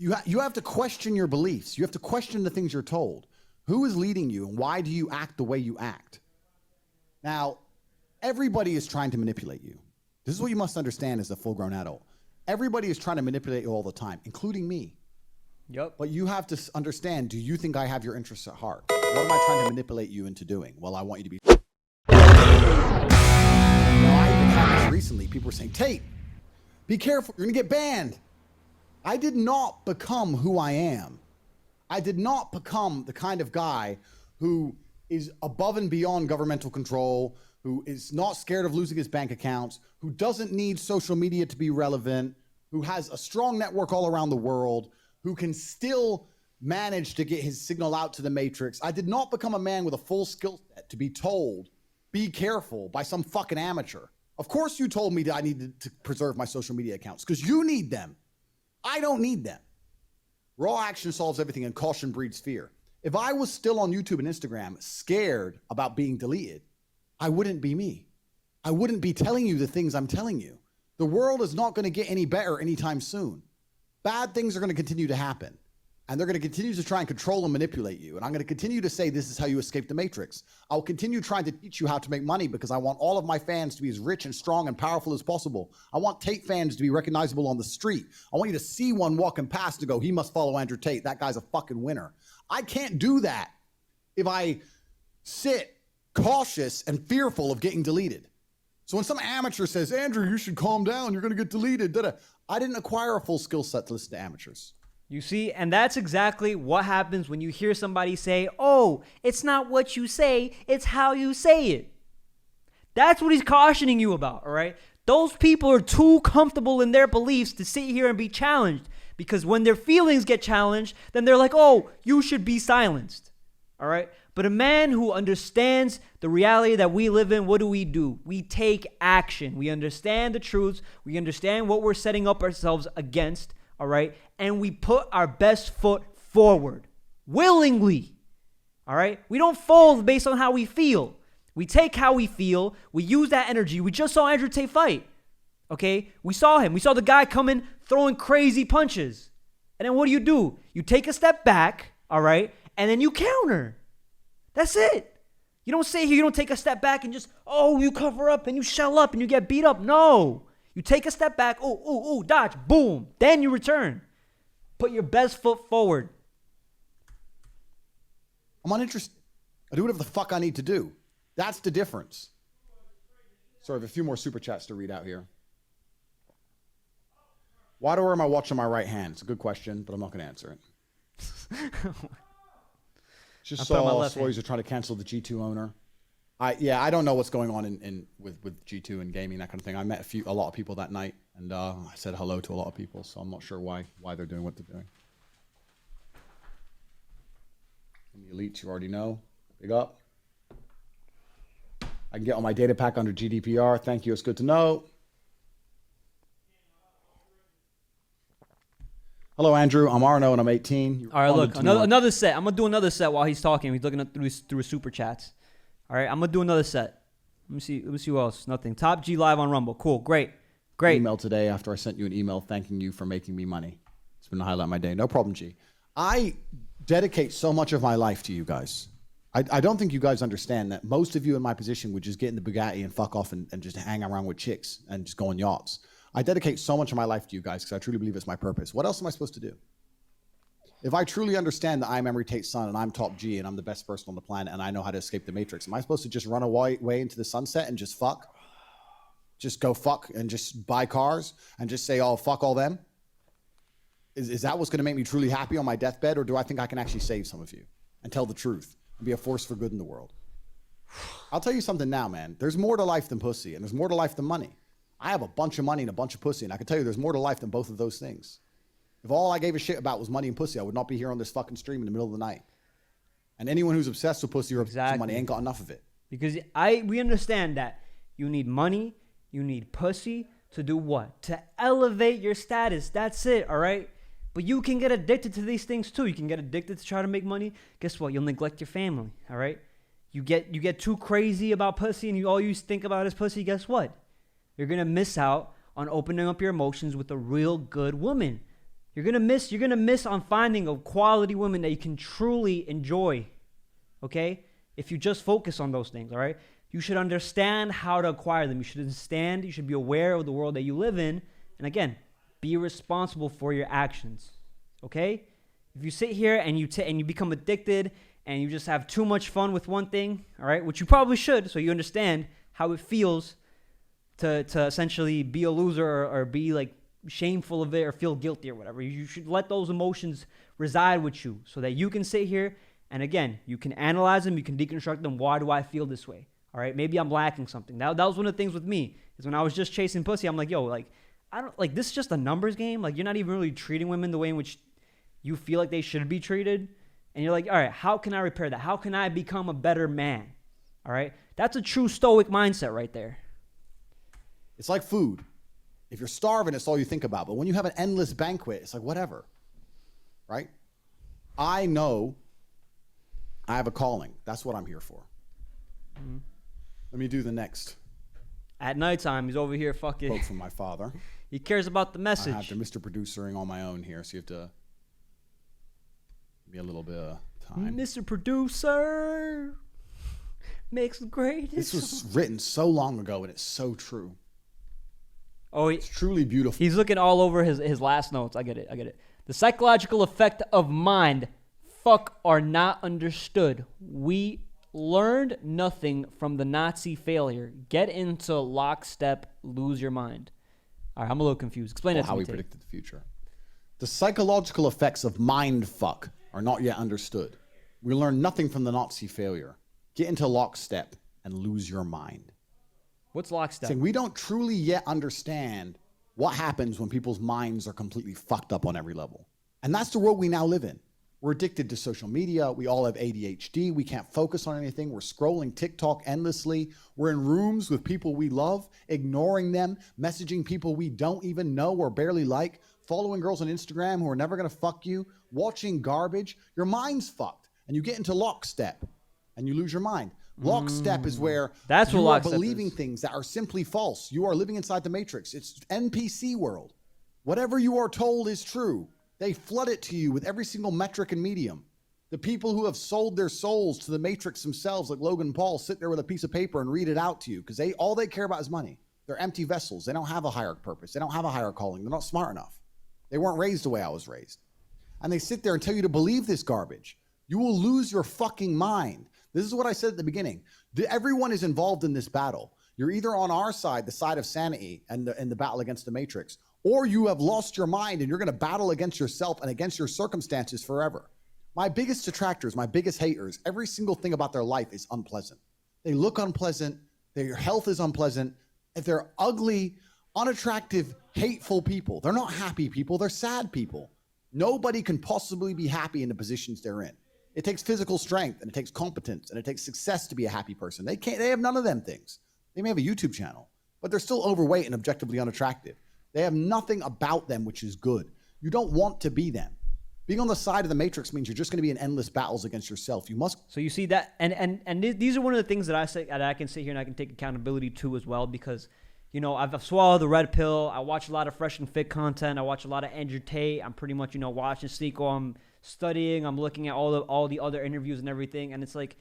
You have to question your beliefs. You have to question the things you're told. Who is leading you, and why do you act the way you act? Now, everybody is trying to manipulate you. This is what you must understand as a full-grown adult. Everybody is trying to manipulate you all the time, including me. Yep. But you have to understand, do you think I have your interests at heart? What am I trying to manipulate you into doing? Well, I want you to be... Now, I even had this recently. People were saying, Tate, be careful, you're going to get banned. I did not become who I am. I did not become the kind of guy who is above and beyond governmental control, who is not scared of losing his bank accounts, who doesn't need social media to be relevant, who has a strong network all around the world, who can still manage to get his signal out to the matrix. I did not become a man with a full skill set to be told, be careful, by some fucking amateur. Of course you told me that I needed to preserve my social media accounts, because you need them. I don't need them. Raw action solves everything, and caution breeds fear. If I was still on YouTube and Instagram scared about being deleted, I wouldn't be me. I wouldn't be telling you the things I'm telling you. The world is not going to get any better anytime soon. Bad things are going to continue to happen. And they're going to continue to try and control and manipulate you. And I'm going to continue to say this is how you escape the matrix. I'll continue trying to teach you how to make money because I want all of my fans to be as rich and strong and powerful as possible. I want Tate fans to be recognizable on the street. I want you to see one walking past and go, he must follow Andrew Tate. That guy's a fucking winner. I can't do that if I sit cautious and fearful of getting deleted. So when some amateur says, Andrew, you should calm down, you're going to get deleted, I didn't acquire a full skill set to listen to amateurs. You see, and that's exactly what happens when you hear somebody say, oh, it's not what you say, it's how you say it. That's what he's cautioning you about, all right? Those people are too comfortable in their beliefs to sit here and be challenged, because when their feelings get challenged, then they're like, oh, you should be silenced, all right? But a man who understands the reality that we live in, what do? We take action. We understand the truths. We understand what we're setting up ourselves against, all right? And we put our best foot forward willingly, all right? We don't fold based on how we feel. We take how we feel. We use that energy. We just saw Andrew Tate fight, okay? We saw him. We saw the guy come in throwing crazy punches. And then what do? You take a step back, all right? And then you counter. That's it. You don't sit here, you don't take a step back and just, oh, you cover up and you shell up and you get beat up. No. You take a step back, dodge, boom. Then you return. Put your best foot forward. I'm uninterested. I do whatever the fuck I need to do. That's the difference. Sorry, I have a few more super chats to read out here. Why do I wear my watch on my right hand? It's a good question, but I'm not going to answer it. Just saw stories of trying to cancel the G2 owner. I don't know what's going on with G2 and gaming, that kind of thing. I met a lot of people that night, and I said hello to a lot of people, so I'm not sure why they're doing what they're doing. And the elites, you already know. Big up. I can get on my data pack under GDPR. Thank you. It's good to know. Hello, Andrew. I'm Arno, and I'm 18. All right, look, another set. I'm going to do another set while he's talking. He's looking through his super chats. All right, I'm going to do another set. Let me see who else. Nothing. Top G live on Rumble. Cool. Great. Email today after I sent you an email thanking you for making me money. It's been the highlight of my day. No problem, G. I dedicate so much of my life to you guys. I don't think you guys understand that most of you in my position would just get in the Bugatti and fuck off and just hang around with chicks and just go on yachts. I dedicate so much of my life to you guys because I truly believe it's my purpose. What else am I supposed to do? If I truly understand that I'm Emery Tate's son and I'm top G and I'm the best person on the planet and I know how to escape the matrix, am I supposed to just run away into the sunset and just fuck? Just go fuck and just buy cars and just say, oh, fuck all them? Is that what's going to make me truly happy on my deathbed, or do I think I can actually save some of you and tell the truth and be a force for good in the world? I'll tell you something now, man. There's more to life than pussy, and there's more to life than money. I have a bunch of money and a bunch of pussy, and I can tell you there's more to life than both of those things. If all I gave a shit about was money and pussy, I would not be here on this fucking stream in the middle of the night. And anyone who's obsessed with pussy or obsessed with money ain't got enough of it. Because we understand that you need money, you need pussy to do what? To elevate your status. That's it, all right? But you can get addicted to these things too. You can get addicted to try to make money. Guess what? You'll neglect your family, all right? You get too crazy about pussy and all you think about is pussy. Guess what? You're going to miss out on opening up your emotions with a real good woman. You're gonna miss on finding a quality woman that you can truly enjoy. Okay? If you just focus on those things, all right? You should understand how to acquire them. You should be aware of the world that you live in. And again, be responsible for your actions. Okay? If you sit here and you become addicted and you just have too much fun with one thing, all right, which you probably should, so you understand how it feels to essentially be a loser or be like shameful of it or feel guilty or whatever. You should let those emotions reside with you so that you can sit here and again, you can analyze them, you can deconstruct them. Why do I feel this way? All right, maybe I'm lacking something. That was one of the things with me is when I was just chasing pussy, I'm like, yo, like, I don't like this is just a numbers game. Like, you're not even really treating women the way in which you feel like they should be treated. And you're like, all right, how can I repair that? How can I become a better man? All right, that's a true stoic mindset right there. It's like food. If you're starving, it's all you think about. But when you have an endless banquet, it's like whatever, right? I know I have a calling. That's what I'm here for. Mm-hmm. Let me do the next. At nighttime, he's over here fucking. Quote from my father. He cares about the message. I have to Mr. Producering on my own here, so you have to give me a little bit of time. Mr. Producer makes the greatest. This was written so long ago, and it's so true. Oh, it's truly beautiful. He's looking all over his last notes. I get it. The psychological effect of mind, are not understood. We learned nothing from the Nazi failure. Get into lockstep, lose your mind. All right, I'm a little confused. Explain it to me, how we predicted the future. The psychological effects of mind fuck are not yet understood. We learned nothing from the Nazi failure. Get into lockstep and lose your mind. What's lockstep? Saying we don't truly yet understand what happens when people's minds are completely fucked up on every level. And that's the world we now live in. We're addicted to social media. We all have ADHD. We can't focus on anything. We're scrolling TikTok endlessly. We're in rooms with people we love, ignoring them, messaging people we don't even know or barely like, following girls on Instagram who are never going to fuck you, watching garbage. Your mind's fucked. And you get into lockstep and you lose your mind. Lockstep is where you are believing things that are simply false. You are living inside the matrix. It's NPC world. Whatever you are told is true. They flood it to you with every single metric and medium. The people who have sold their souls to the matrix themselves, like Logan Paul, sit there with a piece of paper and read it out to you because all they care about is money. They're empty vessels. They don't have a higher purpose. They don't have a higher calling. They're not smart enough. They weren't raised the way I was raised. And they sit there and tell you to believe this garbage. You will lose your fucking mind. This is what I said at the beginning. Everyone is involved in this battle. You're either on our side, the side of sanity and the battle against the matrix, or you have lost your mind and you're going to battle against yourself and against your circumstances forever. My biggest detractors, my biggest haters, every single thing about their life is unpleasant. They look unpleasant. Their health is unpleasant. If they're ugly, unattractive, hateful people, they're not happy people. They're sad people. Nobody can possibly be happy in the positions they're in. It takes physical strength and it takes competence and it takes success to be a happy person. They have none of them things. They may have a YouTube channel, but they're still overweight and objectively unattractive. They have nothing about them which is good. You don't want to be them. Being on the side of the matrix means you're just going to be in endless battles against yourself. You must. So you see that, and these are one of the things that I say that I can sit here and I can take accountability to as well because, you know, I've swallowed the red pill. I watch a lot of Fresh and Fit content. I watch a lot of Andrew Tate. I'm pretty much, watching Sequel. I'm studying. I'm looking at all the other interviews and everything, and it's like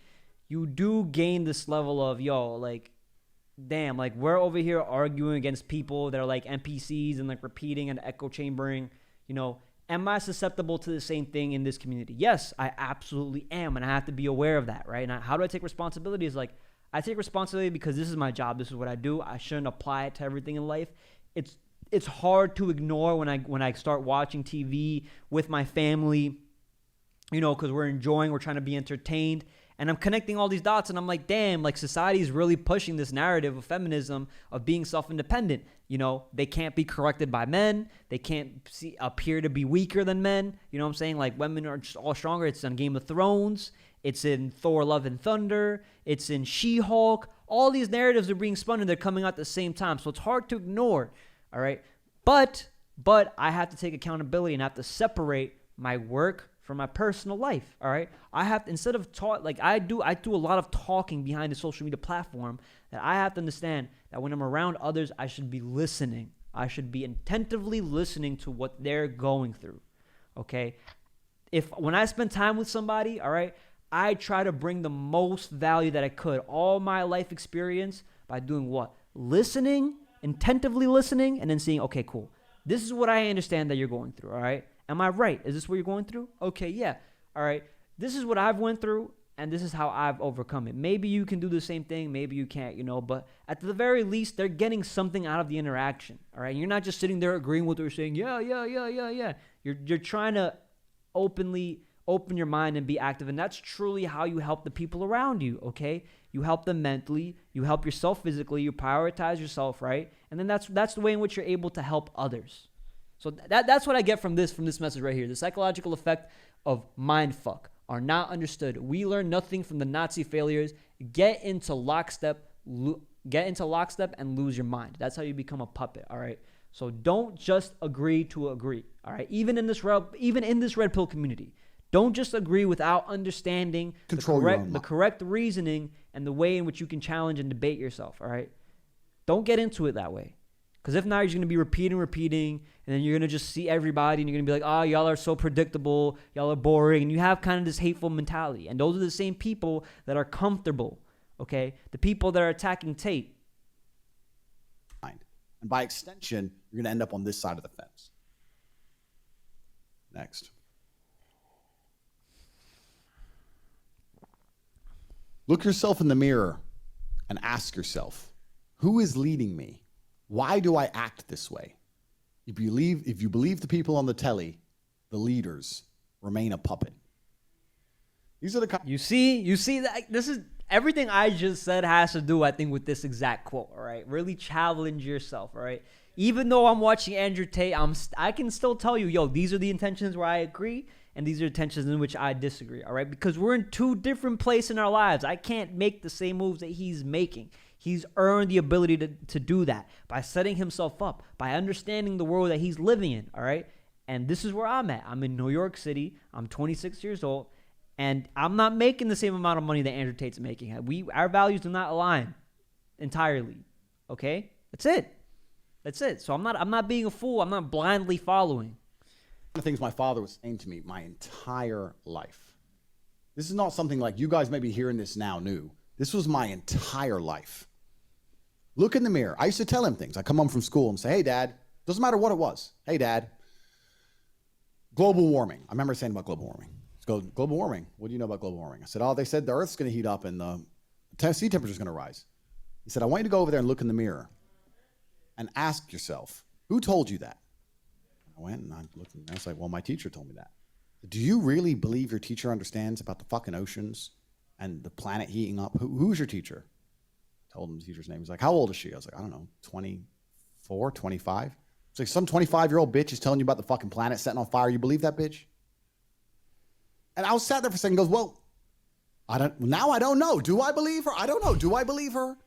you do gain this level of damn, like we're over here arguing against people that are like NPCs and like repeating and echo chambering. Am I susceptible to the same thing in this community? Yes, I absolutely am, and I have to be aware of that, right? And how do I take responsibility? Is like I take responsibility because this is my job. This is what I do. I shouldn't apply it to everything in life. It's hard to ignore when I start watching TV with my family, because we're trying to be entertained. And I'm connecting all these dots, and I'm like, damn, like society is really pushing this narrative of feminism, of being self-independent. They can't be corrected by men. They can't appear to be weaker than men. You know what I'm saying? Like women are just all stronger. It's on Game of Thrones. It's in Thor: Love and Thunder. It's in She-Hulk. All these narratives are being spun, and they're coming out at the same time. So it's hard to ignore, all right? But I have to take accountability and have to separate my work from my personal life, all right? I have to, instead of I do a lot of talking behind the social media platform, that I have to understand that when I'm around others, I should be listening, I should be attentively listening to what they're going through. Okay? When I spend time with somebody, all right, I try to bring the most value that I could, all my life experience, by doing what? Listening, attentively listening, and then seeing, okay, cool. This is what I understand that you're going through, all right? Am I right? Is this what you're going through? Okay, yeah. All right. This is what I've went through, and this is how I've overcome it. Maybe you can do the same thing. Maybe you can't, but at the very least, they're getting something out of the interaction, all right? You're not just sitting there agreeing with what they're saying, yeah. You're trying to openly open your mind and be active, and that's truly how you help the people around you, okay? You help them mentally, you help yourself physically, you prioritize yourself, right? And then that's the way in which you're able to help others. So that's what I get from this message right here. The psychological effect of mindfuck are not understood. We learn nothing from the Nazi failures. Get into lockstep and lose your mind. That's how you become a puppet, all right? So don't just agree to agree, all right? Even in this red pill community, don't just agree without understanding the correct reasoning and the way in which you can challenge and debate yourself, all right? Don't get into it that way. Because if not, you're going to be repeating, and then you're going to just see everybody, and you're going to be like, oh, y'all are so predictable, y'all are boring, and you have kind of this hateful mentality. And those are the same people that are comfortable, okay? The people that are attacking Tate. And by extension, you're going to end up on this side of the fence. Next. Look yourself in the mirror and ask yourself, who is leading me? Why do I act this way? If you believe the people on the telly, the leaders, remain a puppet. These are the You see that this is everything I just said has to do, I think, with this exact quote, all right? Really challenge yourself, all right? Even though I'm watching Andrew Tate, I can still tell you, these are the intentions where I agree, and these are intentions in which I disagree, all right? Because we're in two different places in our lives. I can't make the same moves that he's making. He's earned the ability to do that by setting himself up, by understanding the world that he's living in, all right? And this is where I'm at. I'm in New York City. I'm 26 years old, and I'm not making the same amount of money that Andrew Tate's making. Our values do not align entirely, okay? That's it. So I'm not being a fool. I'm not blindly following. One of the things my father was saying to me my entire life. This is not something like you guys may be hearing this now new. This was my entire life. Look in the mirror. I used to tell him things. I come home from school and say, hey, Dad, doesn't matter what it was. Hey, Dad, global warming. I remember saying about global warming. Global warming. What do you know about global warming? I said, they said the Earth's going to heat up and the sea temperature is going to rise. He said, I want you to go over there and look in the mirror and ask yourself, who told you that? I went and I looked and I was like, well, my teacher told me that. Do you really believe your teacher understands about the fucking oceans and the planet heating up? Who's your teacher? I told him the teacher's name. He's like, how old is she? I was like, I don't know, 24, 25? It's like some 25-year-old bitch is telling you about the fucking planet setting on fire. You believe that bitch? And I was sat there for a second and goes, well, I don't know. Do I believe her? I don't know. Do I believe her?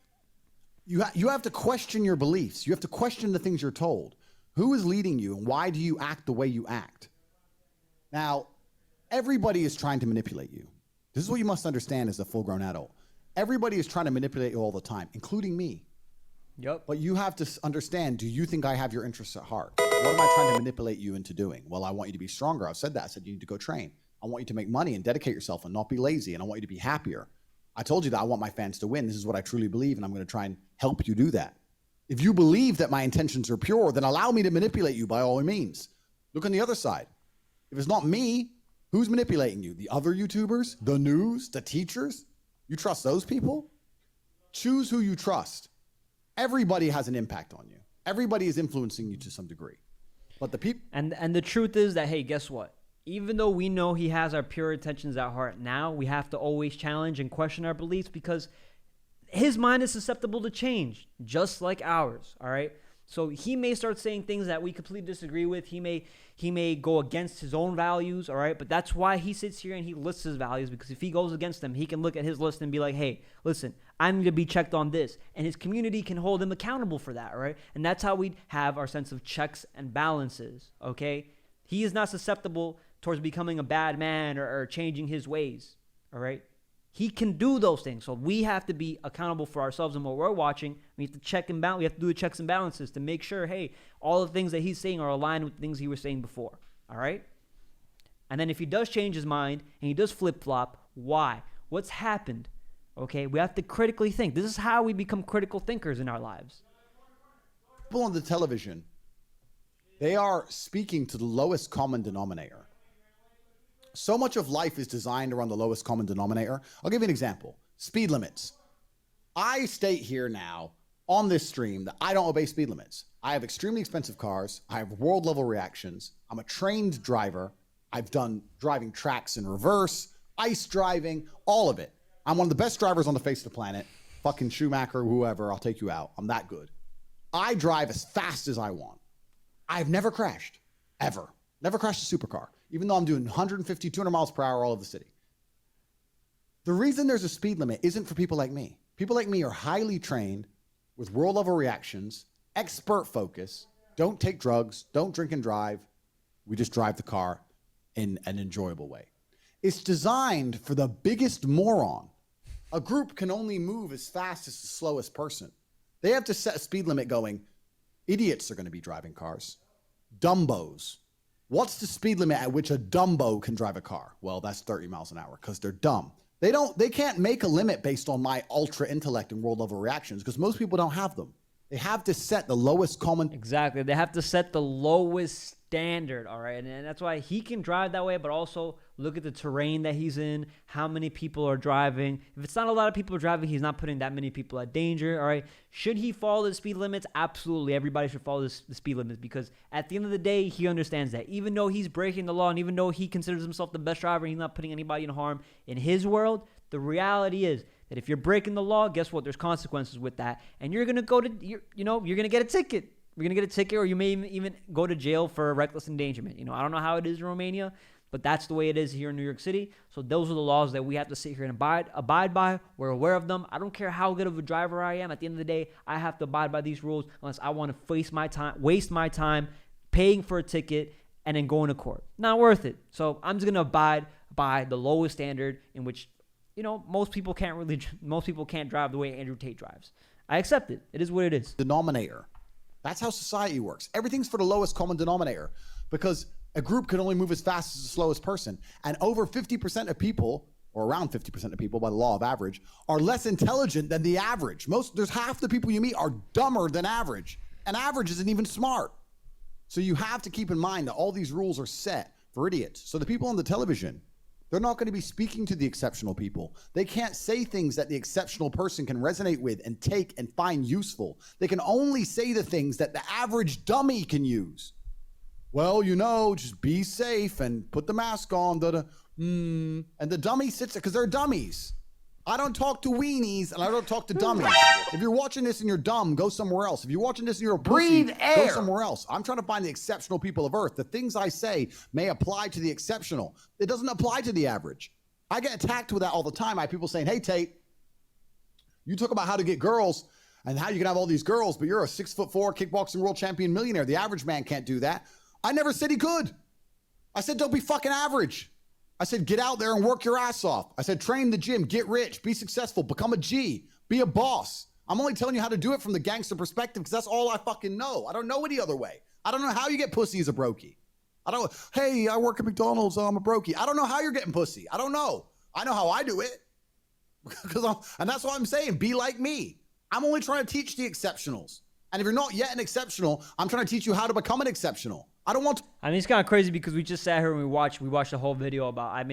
You have to question your beliefs. You have to question the things you're told. Who is leading you and why do you act the way you act? Now, everybody is trying to manipulate you. This is what you must understand as a full-grown adult. Everybody is trying to manipulate you all the time, including me. Yep. But you have to understand, do you think I have your interests at heart? What am I trying to manipulate you into doing? Well, I want you to be stronger. I've said that. I said you need to go train. I want you to make money and dedicate yourself and not be lazy, and I want you to be happier. I told you that I want my fans to win. This is what I truly believe, and I'm going to try and help you do that. If you believe that my intentions are pure, then allow me to manipulate you by all means. Look on the other side. If it's not me, who's manipulating you? The other YouTubers? The news? The teachers? You trust those people? Choose who you trust. Everybody has an impact on you. Everybody is influencing you to some degree. But the people... And the truth is that, hey, guess what? Even though we know he has our pure intentions at heart now, we have to always challenge and question our beliefs because his mind is susceptible to change, just like ours, all right? So he may start saying things that we completely disagree with. He may go against his own values, all right? But that's why he sits here and he lists his values, because if he goes against them, he can look at his list and be like, hey, listen, I need to be checked on this. And his community can hold him accountable for that, all right? And that's how we have our sense of checks and balances, okay? He is not susceptible towards becoming a bad man or changing his ways, all right? He can do those things. So we have to be accountable for ourselves and what we're watching. We have to check and balance. We have to do the checks and balances to make sure, hey, all the things that he's saying are aligned with the things he was saying before. All right? And then if he does change his mind and he does flip-flop, why? What's happened? Okay? We have to critically think. This is how we become critical thinkers in our lives. People on the television, they are speaking to the lowest common denominator. So much of life is designed around the lowest common denominator. I'll give you an example. Speed limits. I state here now on this stream that I don't obey speed limits. I have extremely expensive cars. I have world level reactions. I'm a trained driver. I've done driving tracks in reverse, ice driving, all of it. I'm one of the best drivers on the face of the planet. Fucking Schumacher, whoever, I'll take you out. I'm that good. I drive as fast as I want. I've never crashed, ever. Never crashed a supercar, even though I'm doing 150, 200 miles per hour all over the city. The reason there's a speed limit isn't for people like me. People like me are highly trained with world level reactions, expert focus, don't take drugs, don't drink and drive. We just drive the car in an enjoyable way. It's designed for the biggest moron. A group can only move as fast as the slowest person. They have to set a speed limit going, idiots are going to be driving cars. Dumbos. What's the speed limit at which a Dumbo can drive a car? Well, that's 30 miles an hour because they're dumb. They can't make a limit based on my ultra intellect and world level reactions because most people don't have them. They have to set the lowest common. Exactly. They have to set the lowest standard, all right? And that's why he can drive that way, but also look at the terrain that he's in, how many people are driving. If it's not a lot of people driving, he's not putting that many people at danger, all right? Should he follow the speed limits? Absolutely. Everybody should follow the speed limits because at the end of the day, he understands that. Even though he's breaking the law and even though he considers himself the best driver, he's not putting anybody in harm in his world, the reality is that if you're breaking the law, guess what? There's consequences with that. And you're going to go to, you're going to get a ticket. You're going to get a ticket or you may even go to jail for reckless endangerment. I don't know how it is in Romania, but that's the way it is here in New York City. So those are the laws that we have to sit here and abide by. We're aware of them. I don't care how good of a driver I am. At the end of the day, I have to abide by these rules unless I want to waste my time paying for a ticket and then going to court. Not worth it. So I'm just going to abide by the lowest standard in which most people can't drive the way Andrew Tate drives. I accept it. It is what it is. Denominator. That's how society works. Everything's for the lowest common denominator because a group can only move as fast as the slowest person. And over 50% of people, or around 50% of people by the law of average, are less intelligent than the average. There's half the people you meet are dumber than average. And average isn't even smart. So you have to keep in mind that all these rules are set for idiots. So the people on the television, they're not going to be speaking to the exceptional people. They can't say things that the exceptional person can resonate with and take and find useful. They can only say the things that the average dummy can use. Well, just be safe and put the mask on. And the dummy sits there because they're dummies. I don't talk to weenies and I don't talk to dummies. If you're watching this and you're dumb, go somewhere else. If you're watching this and you're a pussy, go somewhere else. I'm trying to find the exceptional people of Earth. The things I say may apply to the exceptional. It doesn't apply to the average. I get attacked with that all the time. I have people saying, hey, Tate, you talk about how to get girls and how you can have all these girls, but you're a 6'4" kickboxing world champion millionaire. The average man can't do that. I never said he could. I said, don't be fucking average. I said, get out there and work your ass off. I said, train the gym, get rich, be successful, become a G, be a boss. I'm only telling you how to do it from the gangster perspective because that's all I fucking know. I don't know any other way. I don't know how you get pussy as a brokey. Hey, I work at McDonald's, I'm a brokey. I don't know how you're getting pussy. I don't know. I know how I do it. And that's what I'm saying. Be like me. I'm only trying to teach the exceptionals. And if you're not yet an exceptional, I'm trying to teach you how to become an exceptional. It's kind of crazy because we just sat here and we watched the whole video about,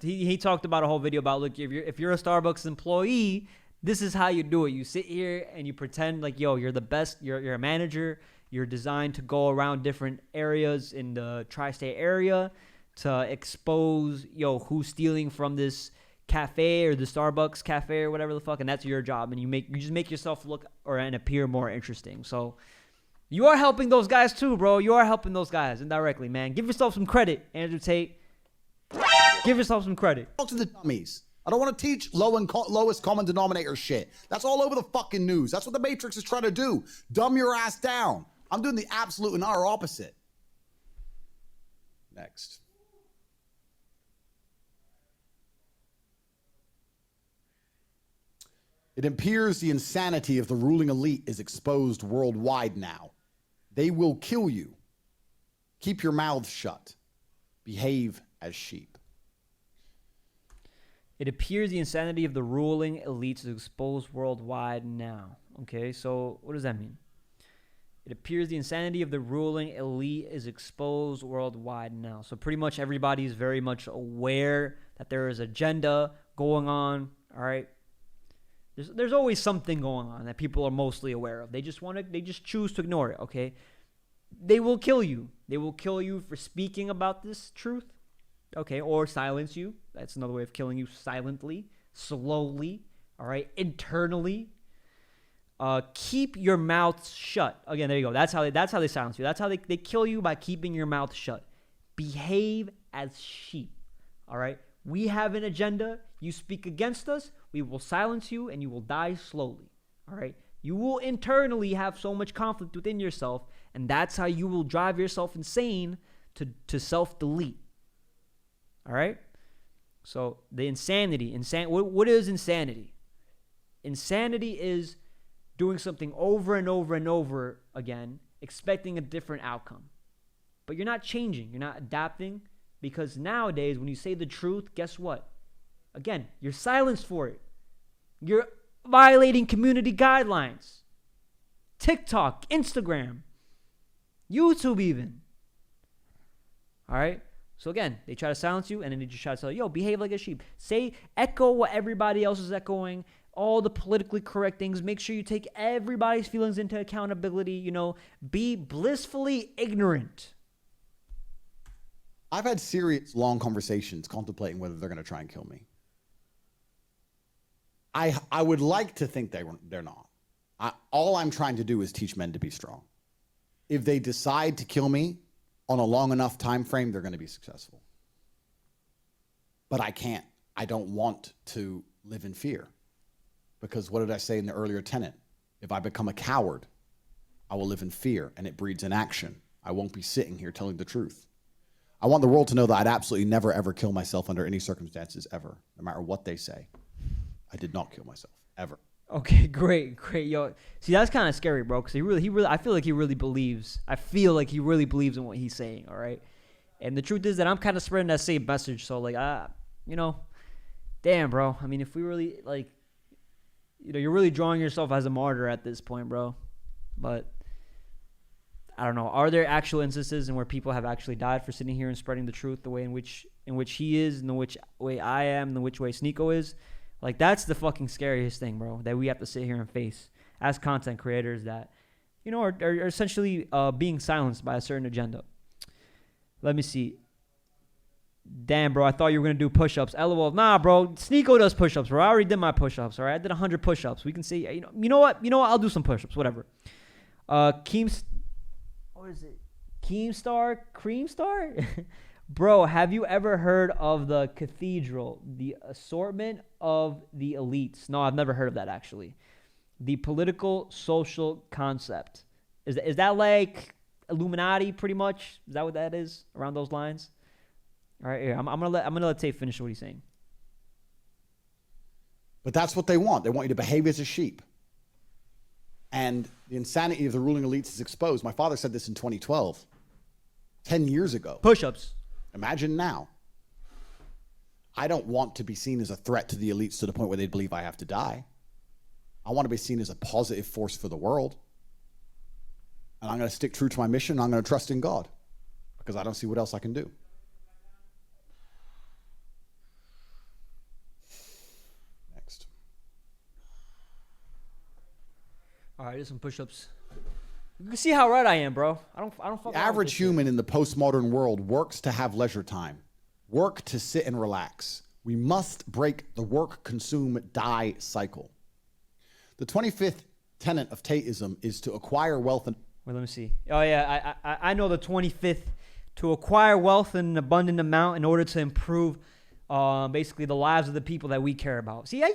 he talked about a whole video about, look, if you're a Starbucks employee, this is how you do it. You sit here and you pretend like, you're the best, you're a manager, you're designed to go around different areas in the tri-state area to expose, who's stealing from this cafe or the Starbucks cafe or whatever the fuck, and that's your job. And you just make yourself look and appear more interesting. So you are helping those guys too, bro. You are helping those guys indirectly, man. Give yourself some credit, Andrew Tate. Give yourself some credit. Talk to the dummies. I don't want to teach lowest common denominator shit. That's all over the fucking news. That's what the Matrix is trying to do. Dumb your ass down. I'm doing the absolute and utter opposite. Next. It appears the insanity of the ruling elite is exposed worldwide now. They will kill you. Keep your mouths shut. Behave as sheep. It appears the insanity of the ruling elites is exposed worldwide now. Okay, so what does that mean? It appears the insanity of the ruling elite is exposed worldwide now. So pretty much everybody is very much aware that there is agenda going on. All right. There's always something going on that people are mostly aware of. They just choose to ignore it. Okay. They will kill you. They will kill you for speaking about this truth. Okay. Or silence you. That's another way of killing you, silently, slowly. All right. Internally. Keep your mouth shut. Again, there you go. That's how they silence you. That's how they kill you, by keeping your mouth shut. Behave as sheep. All right. We have an agenda. You speak against us, we will silence you, and you will die slowly. All right. You will internally have so much conflict within yourself, and that's how you will drive yourself insane to self-delete. All right. So the insanity. What is insanity? Insanity is doing something over and over and over again, expecting a different outcome. But you're not changing. You're not adapting, because nowadays when you say the truth, guess what? Again, you're silenced for it. You're violating community guidelines. TikTok, Instagram, YouTube even. All right? So again, they try to silence you, and then they just try to tell you, yo, behave like a sheep. Echo what everybody else is echoing. All the politically correct things. Make sure you take everybody's feelings into accountability. Be blissfully ignorant. I've had serious, long conversations contemplating whether they're going to try and kill me. I would like to think they're not. All I'm trying to do is teach men to be strong. If they decide to kill me on a long enough time frame, they're going to be successful. But I can't. I don't want to live in fear. Because what did I say in the earlier tenet? If I become a coward, I will live in fear, and it breeds inaction. I won't be sitting here telling the truth. I want the world to know that I'd absolutely never, ever kill myself under any circumstances, ever, no matter what they say. I did not kill myself, ever. Okay, great. Yo, see, that's kind of scary, bro, because I feel like he really believes in what he's saying, all right? And the truth is that I'm kind of spreading that same message, so, damn, bro. I mean, if we really, you're really drawing yourself as a martyr at this point, bro. But I don't know. Are there actual instances in where people have actually died for sitting here and spreading the truth the way in which he is, and the which way I am, and the which way Sneeko is? That's the fucking scariest thing, bro, that we have to sit here and face as content creators that, are essentially being silenced by a certain agenda. Let me see. Damn, bro, I thought you were going to do push-ups. LOL. Nah, bro. Sneeko does push-ups, bro. I already did my push-ups, all right? I did 100 push-ups. We can see, you know what? I'll do some push-ups, whatever. What is it? Creamstar? Bro, have you ever heard of the cathedral, the assortment of the elites? No, I've never heard of that, actually. The political social concept. Is that like Illuminati, pretty much? Is that what that is? Around those lines? All right, here. I'm gonna let Tate finish what he's saying. But that's what they want. They want you to behave as a sheep. And the insanity of the ruling elites is exposed. My father said this in 2012, 10 years ago. Push-ups. Imagine now. I don't want to be seen as a threat to the elites to the point where they believe I have to die. I want to be seen as a positive force for the world. And I'm going to stick true to my mission. I'm going to trust in God, because I don't see what else I can do. Next. All right, do some push-ups. You can see how right I am, bro. I don't fuck The average human in the postmodern world works to have leisure time, work to sit and relax. We must break the work, consume, die cycle. The 25th tenet of Tateism is to acquire wealth and... Wait, let me see. Oh, yeah, I know the 25th. To acquire wealth in an abundant amount in order to improve basically the lives of the people that we care about. See, I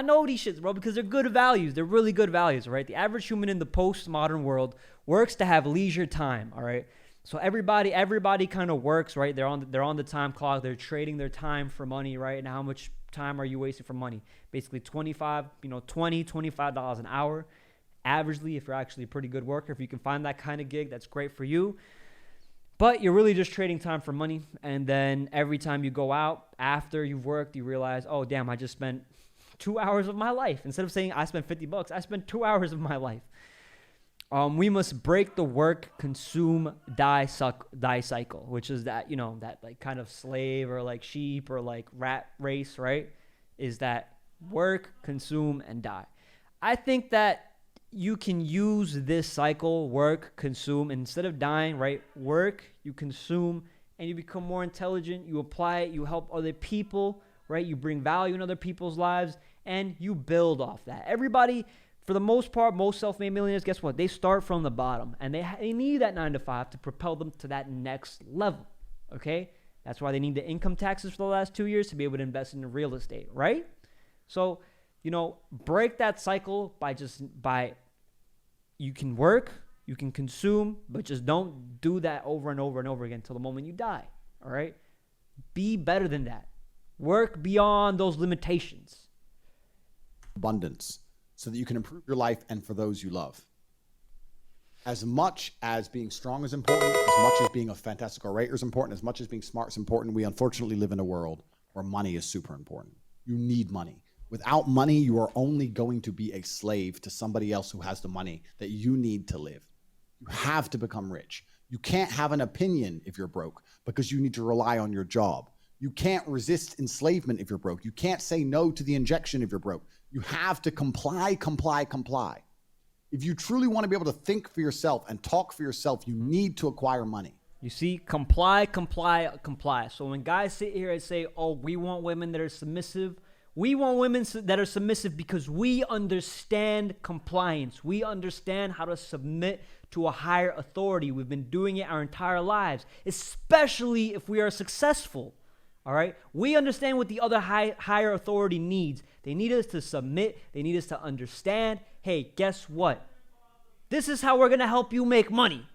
know these shits, bro, because they're good values. They're really good values, right? The average human in the postmodern world works to have leisure time, all right? So everybody kind of works, right? They're on the time clock. They're trading their time for money, right? And how much time are you wasting for money? Basically $25 an hour. Averagely, if you're actually a pretty good worker, if you can find that kind of gig, that's great for you. But you're really just trading time for money. And then every time you go out after you've worked, you realize, oh, damn, I just spent 2 hours of my life. Instead of saying I spent $50, I spent 2 hours of my life. We must break the work, consume, die cycle, which is that, that like kind of slave or like sheep or like rat race, right? Is that work, consume, and die. I think that you can use this cycle, work, consume, and instead of dying, right? Work, you consume, and you become more intelligent. You apply it, you help other people, right? You bring value in other people's lives, and you build off that. Everybody, for the most part, most self-made millionaires, guess what? They start from the bottom, and they need that 9 to 5 to propel them to that next level, okay? That's why they need the income taxes for the last 2 years to be able to invest in real estate, right? So, break that cycle by you can work, you can consume, but just don't do that over and over and over again until the moment you die, all right? Be better than that. Work beyond those limitations. Abundance, so that you can improve your life and for those you love. As much as being strong is important, as much as being a fantastic orator is important, as much as being smart is important, we unfortunately live in a world where money is super important. You need money. Without money, you are only going to be a slave to somebody else who has the money that you need to live. You have to become rich. You can't have an opinion if you're broke because you need to rely on your job. You can't resist enslavement if you're broke. You can't say no to the injection if you're broke. You have to comply. If you truly want to be able to think for yourself and talk for yourself, you need to acquire money. You see, comply. So when guys sit here and say, oh, we want women that are submissive, we want women that are submissive because we understand compliance. We understand how to submit to a higher authority. We've been doing it our entire lives, especially if we are successful. All right? We understand what the other higher authority needs. They need us to submit. They need us to understand, hey, guess what? This is how we're going to help you make money.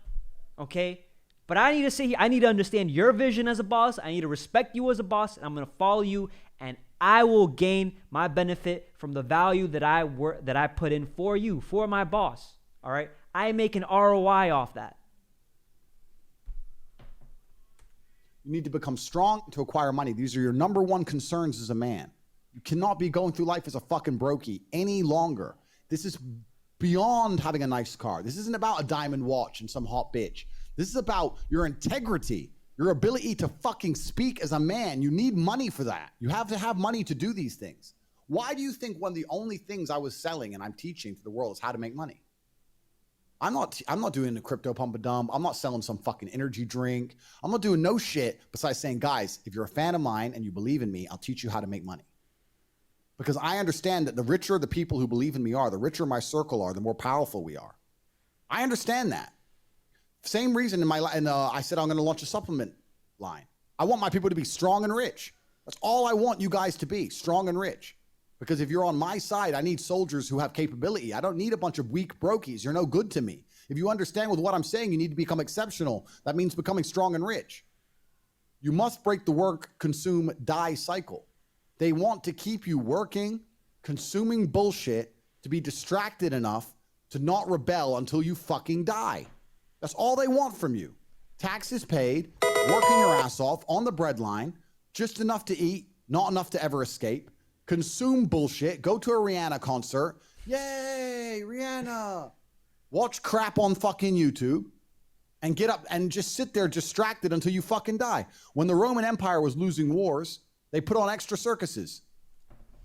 Okay? But I need to say, I need to understand your vision as a boss. I need to respect you as a boss, and I'm going to follow you, and I will gain my benefit from the value that I put in for you, for my boss. All right? I make an ROI off that. You need to become strong to acquire money. These are your number one concerns as a man. You cannot be going through life as a fucking brokey any longer. This is beyond having a nice car. This isn't about a diamond watch and some hot bitch. This is about your integrity, your ability to fucking speak as a man. You need money for that. You have to have money to do these things. Why do you think one of the only things I was selling and I'm teaching to the world is how to make money? I'm not doing the crypto pump and dump. I'm not selling some fucking energy drink. I'm not doing no shit besides saying, guys, if you're a fan of mine and you believe in me, I'll teach you how to make money. Because I understand that the richer the people who believe in me are, the richer my circle are, the more powerful we are. I understand that. Same reason I said I'm going to launch a supplement line. I want my people to be strong and rich. That's all I want you guys to be, strong and rich. Because if you're on my side, I need soldiers who have capability. I don't need a bunch of weak brokies. You're no good to me. If you understand with what I'm saying, you need to become exceptional. That means becoming strong and rich. You must break the work, consume, die cycle. They want to keep you working, consuming bullshit, to be distracted enough to not rebel until you fucking die. That's all they want from you. Taxes paid, working your ass off on the breadline, just enough to eat, not enough to ever escape. Consume bullshit, go to a Rihanna concert. Yay, Rihanna. Watch crap on fucking YouTube and get up and just sit there distracted until you fucking die. When the Roman Empire was losing wars, they put on extra circuses.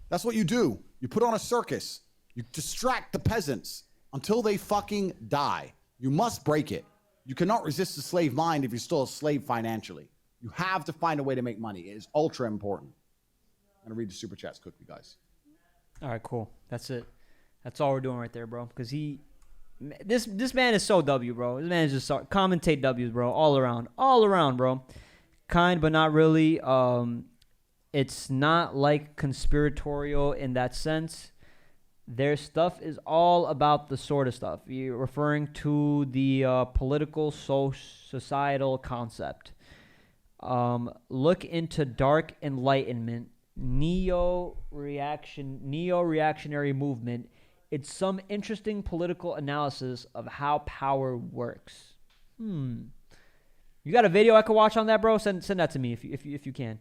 That's what you do. You put on a circus. You distract the peasants until they fucking die. You must break it. You cannot resist the slave mind if you're still a slave financially. You have to find a way to make money. It is ultra important. I'm going to read the super chats quickly, guys. All right, cool. That's it. That's all we're doing right there, bro. Because this man is so W, bro. This man is just commentate W's, bro. All around, bro. Kind, but not really. It's not like conspiratorial in that sense. Their stuff is all about the sort of stuff. You're referring to the political, societal concept. Look into dark enlightenment neo-reactionary movement. It's some interesting political analysis of how power works. You got a video I could watch on that, bro? Send that to me if you can.